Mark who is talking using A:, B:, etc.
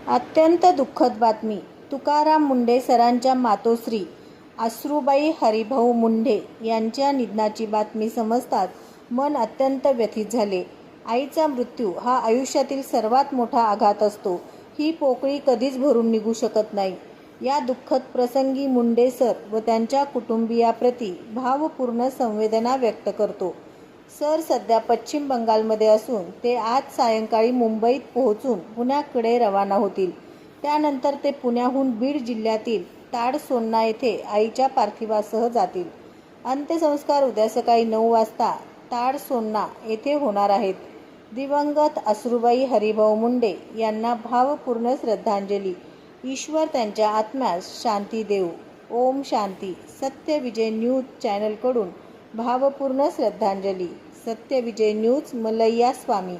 A: अत्यंत दुःखद बातमी. तुकाराम मुंढे सरांच्या मातोश्री अश्रूबाई हरिभाऊ मुंढे यांच्या निधनाची बातमी समजताच मन अत्यंत व्यथित झाले. आईचा मृत्यू हा आयुष्यातील सर्वात मोठा आघात असतो. ही पोकळी कधीच भरून निघू शकत नाही. या दुःखद प्रसंगी मुंढे सर व त्यांच्या कुटुंबियाप्रती भावपूर्ण संवेदना व्यक्त करतो. सर सध्या पश्चिम बंगालमध्ये असून ते आज सायंकाळी मुंबईत पोहोचून पुण्याकडे रवाना होतील. त्यानंतर ते पुण्याहून बीड जिल्ह्यातील ताडसोन्ना येथे आईच्या पार्थिवासह जातील. अंत्यसंस्कार उद्या सकाळी 9 वाजता ताडसोन्ना येथे होणार आहेत. दिवंगत अश्रूबाई हरिभाऊ मुंढे यांना भावपूर्ण श्रद्धांजली. ईश्वर त्यांच्या आत्म्यास शांती देवो. ओम शांती. सत्यविजय न्यूज चॅनलकडून भावपूर्ण श्रद्धांजली. सत्यविजय न्यूज, मलैया स्वामी.